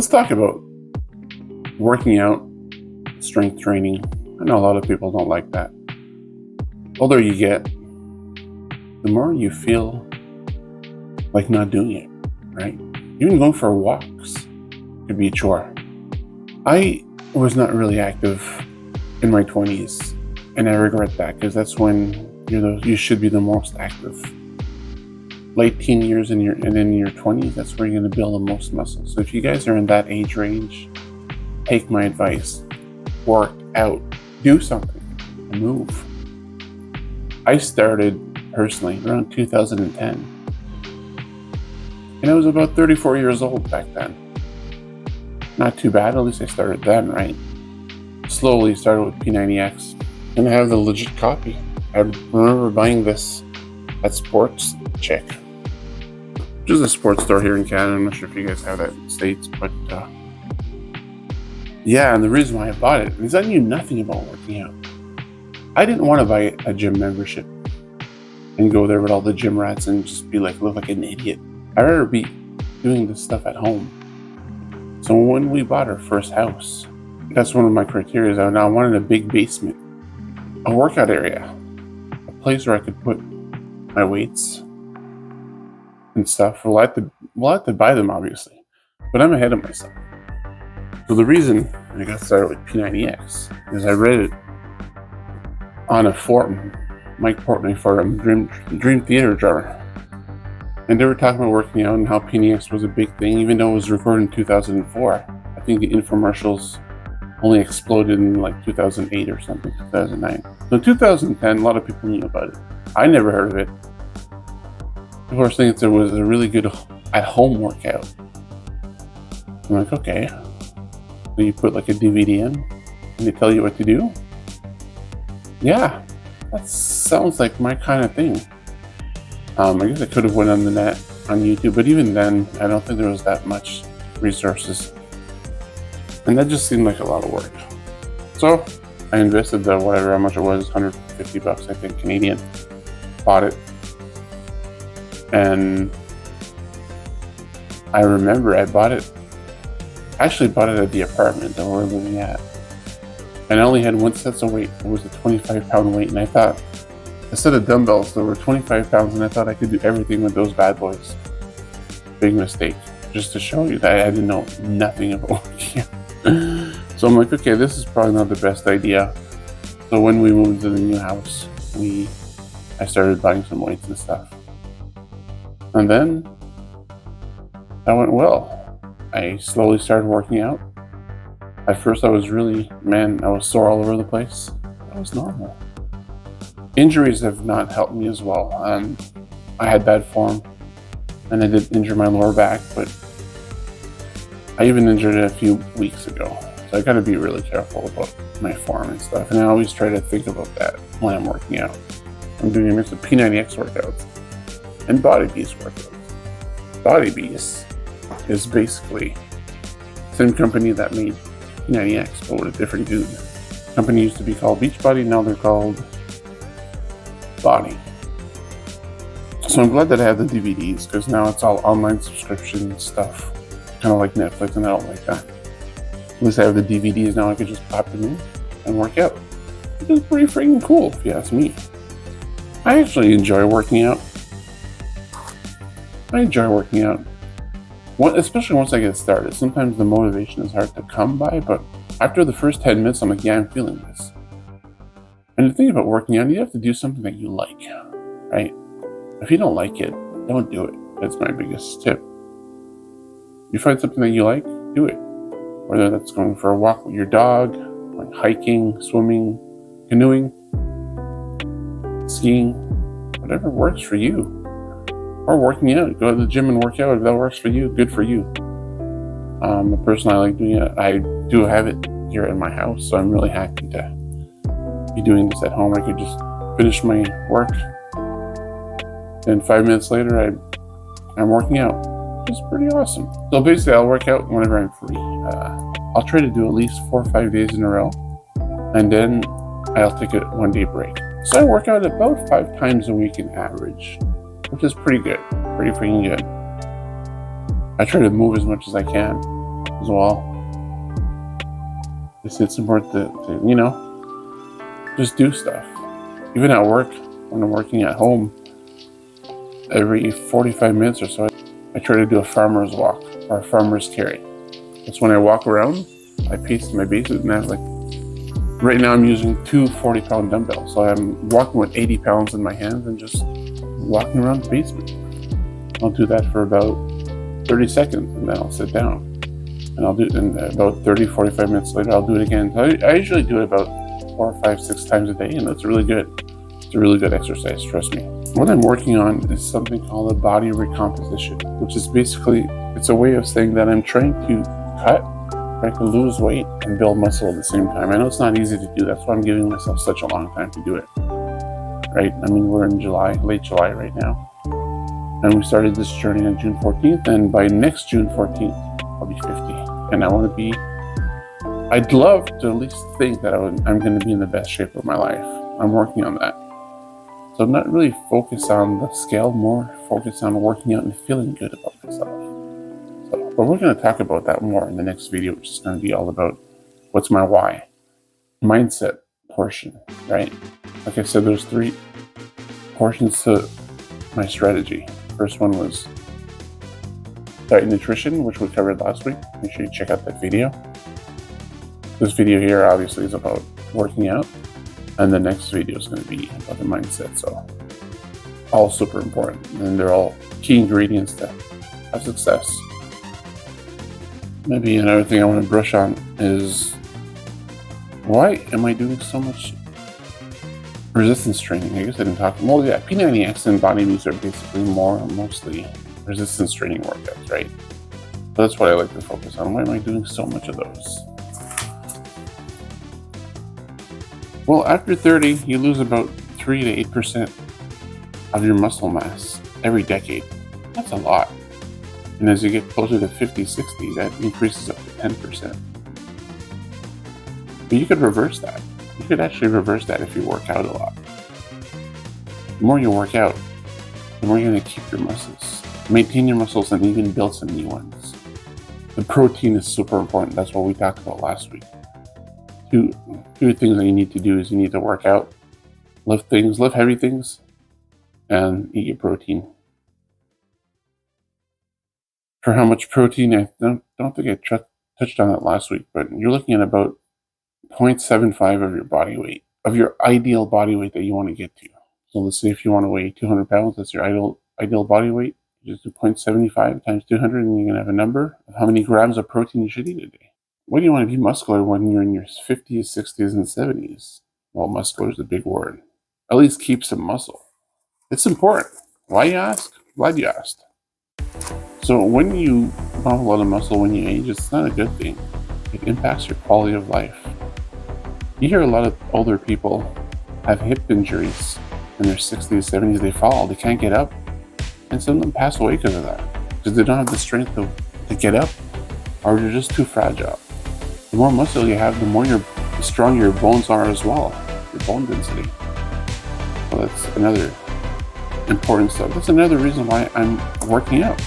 talk about working out, strength training. I know a lot of people don't like that. The older you get, the more you feel like not doing it, right? Even going for walks could be a chore. I was not really active in my 20s, and I regret that because that's when you should be the most active. Late teen years and in your 20s, that's where you're going to build the most muscle. So if you guys are in that age range, take my advice, work out, do something, move. I started personally around 2010, and I was about 34 years old back then. Not too bad, at least I started then, right? Slowly started with P90X, and I have the legit copy. I remember buying this at Sports Chick, which is a sports store here in Canada. I'm not sure if you guys have that in the States, but yeah, and the reason why I bought it is I knew nothing about working out. I didn't want to buy a gym membership and go there with all the gym rats and just look like an idiot. I'd rather be doing this stuff at home. So when we bought our first house, that's one of my criteria. I wanted a big basement, a workout area, a place where I could put my weights and stuff. We'll have to buy them, obviously, but I'm ahead of myself. So the reason I got started with P90X is I read it on a forum, Mike Portnoy forum, Dream Theater Drummer. And they were talking about working out and how P90X was a big thing, even though it was recorded in 2004. I think the infomercials only exploded in like 2008 or something, 2009. So in 2010, a lot of people knew about it. I never heard of it. People were saying that it was a really good at-home workout. I'm like, okay. So you put like a DVD in and they tell you what to do? Yeah, that sounds like my kind of thing. I guess I could have went on the net on YouTube, but even then, I don't think there was that much resources. And that just seemed like a lot of work. So I invested how much it was, $150, I think, Canadian. Bought it. And I remember I bought it at the apartment that we were living at. And I only had one set of weight. It was a 25-pound weight, and I thought, a set of dumbbells that were 25 pounds, and I thought I could do everything with those bad boys. Big mistake. Just to show you that I didn't know nothing about working out. So I'm like, okay, this is probably not the best idea. So when we moved to the new house, I started buying some weights and stuff. And then that went well. I slowly started working out. At first I was sore all over the place. That was normal. Injuries have not helped me as well. I had bad form, and I did injure my lower back, but I even injured it a few weeks ago. So I got to be really careful about my form and stuff. And I always try to think about that when I'm working out. I'm doing a mix of P90X workouts and Body Beast workouts. Body Beast is basically the same company that made P90X, but with a different dude. The company used to be called Beachbody, now they're called Body. So I'm glad that I have the DVDs, because now it's all online subscription stuff, kind of like Netflix, and I don't like that. At least I have the DVDs now. I can just pop them in and work out. It's pretty freaking cool, if you ask me. I actually enjoy working out. Especially once I get started. Sometimes the motivation is hard to come by, but after the first 10 minutes, I'm like, yeah, I'm feeling this. And the thing about working out, you have to do something that you like, right? If you don't like it, don't do it. That's my biggest tip. You find something that you like, do it. Whether that's going for a walk with your dog, like hiking, swimming, canoeing, skiing, whatever works for you. Or working out. Go to the gym and work out. If that works for you, good for you. The person I like doing it, I do have it here in my house, so I'm really happy to be doing this at home. I could just finish my work, and 5 minutes later I'm working out, which is pretty awesome. So basically I'll work out whenever I'm free. I'll try to do at least 4 or 5 days in a row, and then I'll take a 1 day break. So I work out about 5 times a week in average, which is pretty good, pretty freaking good. I try to move as much as I can. as well. It's important to just do stuff. Even at work, when I'm working at home, every 45 minutes or so, I try to do a farmer's walk or a farmer's carry. It's when I walk around, I pace my bases, and I have right now I'm using two 40-pound dumbbells. So I'm walking with 80 pounds in my hands and just walking around the basement. I'll do that for about 30 seconds and then I'll sit down. And I'll do it in about 30, 45 minutes later, I'll do it again. So I usually do it about 4, 5, 6 times a day, and it's really good. It's a really good exercise, trust me. What I'm working on is something called a body recomposition, which is basically, it's a way of saying that I'm trying to try to lose weight and build muscle at the same time. I know it's not easy to do. That's why I'm giving myself such a long time to do it. Right? I mean, we're in July, late July right now. And we started this journey on June 14th, and by next June 14th, I'll be 50. And I'd love to at least think that I'm going to be in the best shape of my life. I'm working on that. So I'm not really focused on the scale, more focused on working out and feeling good about myself. But we're going to talk about that more in the next video, which is going to be all about what's my why. Mindset portion, right? Like I said, there's 3 portions to my strategy. First one was diet and nutrition, which we covered last week. Make sure you check out that video. This video here obviously is about working out, and the next video is going to be about the mindset. So all super important, and they're all key ingredients to have success. Maybe another thing I want to brush on is, why am I doing so much resistance training? I guess I didn't talk. Well, yeah, P90X and body moves are basically mostly resistance training workouts, right? So that's what I like to focus on. Why am I doing so much of those? Well, after 30, you lose about 3 to 8% of your muscle mass every decade. That's a lot. And as you get closer to 50, 60, that increases up to 10%. But you could reverse that. You could actually reverse that if you work out a lot. The more you work out, the more you're going to keep your muscles. Maintain your muscles and even build some new ones. The protein is super important. That's what we talked about last week. Two things that you need to do is you need to work out, lift heavy things, and eat your protein. For how much protein, I don't think I touched on that last week, but you're looking at about 0.75 of your body weight, of your ideal body weight that you want to get to. So let's say if you want to weigh 200 pounds, that's your ideal body weight. You just do 0.75 times 200, and you're going to have a number of how many grams of protein you should eat a day. Why do you want to be muscular when you're in your 50s, 60s, and 70s? Well, muscular is a big word. At least keep some muscle. It's important. Why, you ask? Glad you asked. So when you bump a lot of muscle when you age, it's not a good thing. It impacts your quality of life. You hear a lot of older people have hip injuries in their 60s, 70s. They fall, they can't get up, and some of them pass away because of that, because they don't have the strength to get up, or they're just too fragile. The more muscle you have, the stronger your bones are as well, your bone density. So that's another important stuff. That's another reason why I'm working out.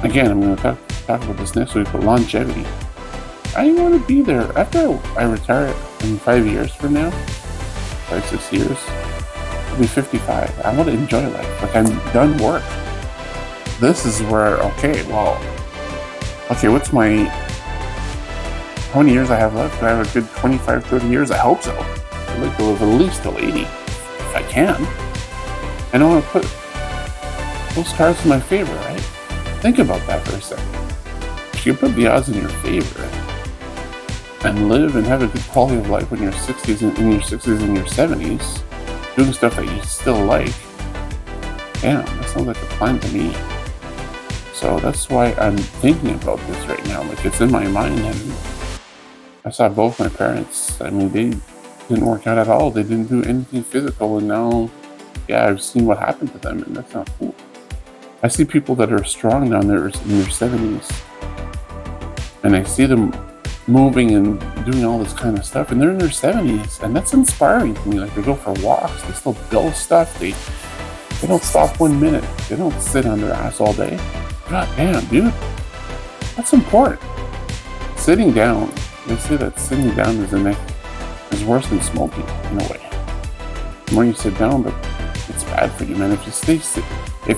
Again, I'm going to talk about this next week, but longevity. I want to be there. After I retire in 5 years from now, 5, 6 years, I'll be 55. I want to enjoy life. Like, I'm done work. This is where, what's how many years I have left? Do I have a good 25, 30 years? I hope so. I'd like to live at least till 80, if I can. And I want to put those cards in my favor, right? Think about that for a second. If you put the odds in your favor and live and have a good quality of life when you're 60s and in your 60s and your 70s, doing stuff that you still like, damn, that sounds like a plan to me. So that's why I'm thinking about this right now. Like, it's in my mind, and I saw both my parents. I mean, they didn't work out at all. They didn't do anything physical, and now, I've seen what happened to them, and that's not cool. I see people that are strong down there in their 70s, and I see them moving and doing all this kind of stuff, and they're in their 70s, and that's inspiring to me. Like, they go for walks, they still build stuff, they don't stop 1 minute, they don't sit on their ass all day. God damn, dude, That's important. Sitting down, they say that sitting down is worse than smoking in a way. The more you sit down, it's bad for you, man. If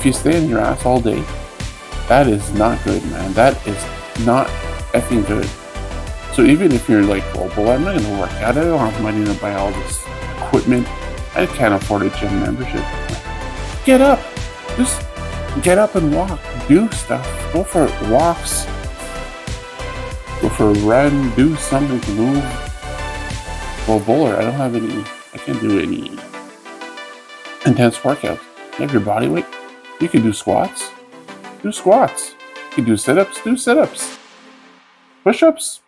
you stay on your ass all day, that is not good, man. That is not effing good. So even if you're like, well, I'm not going to work out. I don't have money to buy all this equipment. I can't afford a gym membership. Get up. Just get up and walk. Do stuff. Go for walks. Go for a run. Do something to move. Well, bowler, I can't do any intense workouts. You have your body weight. You can do squats. Do squats. You can do sit-ups. Do sit-ups. Push-ups.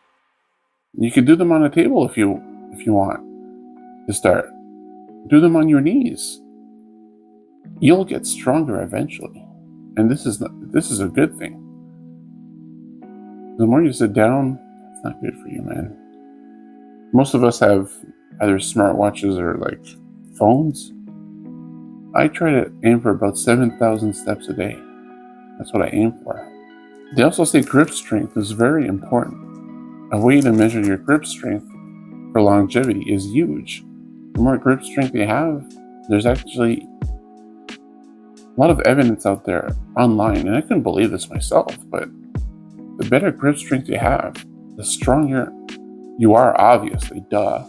You can do them on a table if you want to start. Do them on your knees. You'll get stronger eventually, and this is a good thing. The more you sit down, it's not good for you, man. Most of us have either smartwatches or like phones. I try to aim for about 7,000 steps a day. That's what I aim for. They also say grip strength is very important. A way to measure your grip strength for longevity is huge. The more grip strength you have, there's actually a lot of evidence out there online, and I couldn't believe this myself, but the better grip strength you have, the stronger you are, obviously, duh.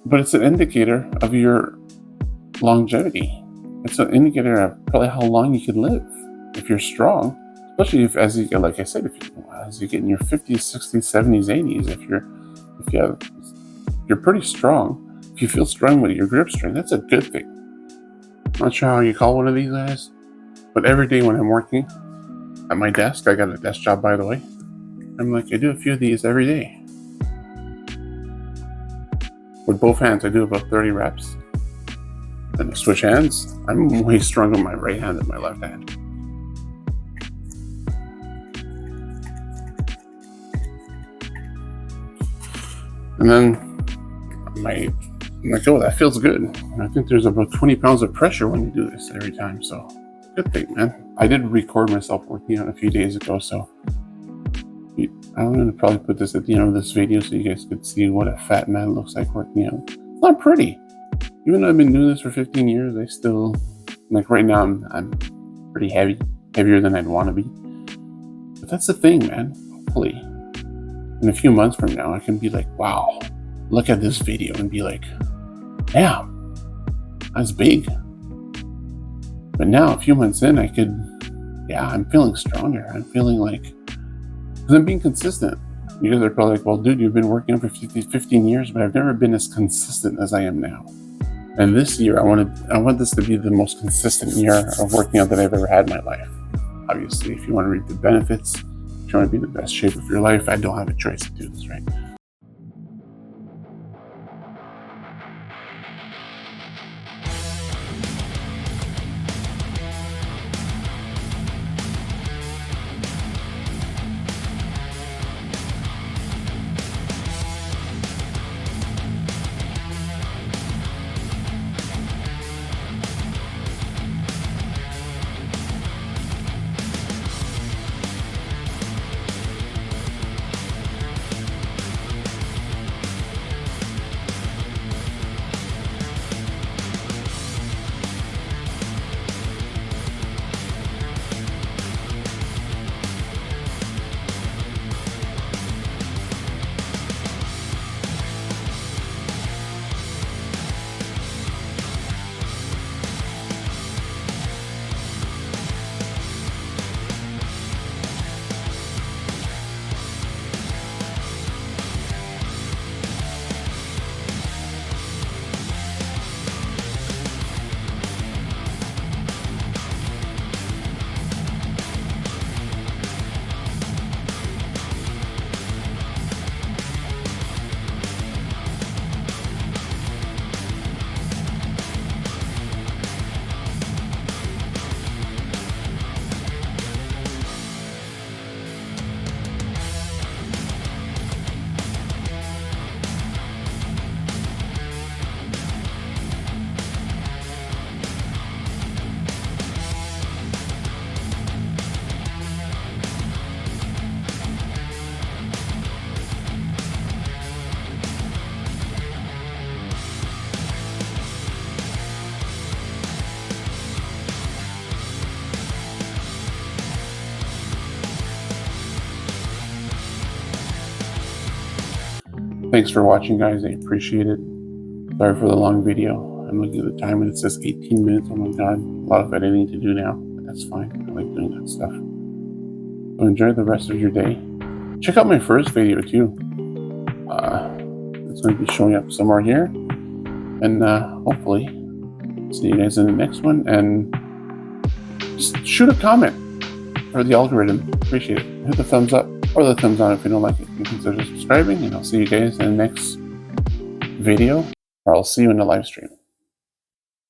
But it's an indicator of your longevity. It's an indicator of probably how long you can live if you're strong. Especially as you get in your 50s, 60s, 70s, 80s, you're pretty strong. If you feel strong with your grip strength, that's a good thing. I'm not sure how you call one of these guys, but every day when I'm working at my desk, I got a desk job, by the way. I do a few of these every day. With both hands, I do about 30 reps. Then I switch hands. I'm way stronger with my right hand than my left hand. And then I'm like, oh, that feels good. And I think there's about 20 pounds of pressure when you do this every time. So, good thing, man. I did record myself working out a few days ago. So, I'm going to probably put this at the end of this video so you guys could see what a fat man looks like working out. It's not pretty. Even though I've been doing this for 15 years, I still, right now, I'm pretty heavier than I'd want to be. But that's the thing, man. Hopefully, in a few months from now, I can be like, wow, look at this video and be like, damn, that's big. But now, a few months in, I'm feeling stronger. I'm feeling like, because I'm being consistent. You guys are probably like, well, dude, you've been working out for 15 years, but I've never been as consistent as I am now. And this year, I want this to be the most consistent year of working out that I've ever had in my life. Obviously, if you want to reap the benefits, if you want to be in the best shape of your life, I don't have a choice to do this, right? Thanks for watching, guys. I appreciate it. Sorry for the long video. I'm looking at the time and it says 18 minutes. Oh my god, a lot of editing to do now, but that's fine. I like doing that stuff. So enjoy the rest of your day. Check out my first video too. It's going to be showing up somewhere here, and hopefully see you guys in the next one. And just shoot a comment for the algorithm. Appreciate it. Hit the thumbs up or the thumbs down if you don't like it. You can consider subscribing, and I'll see you guys in the next video, or I'll see you in the live stream.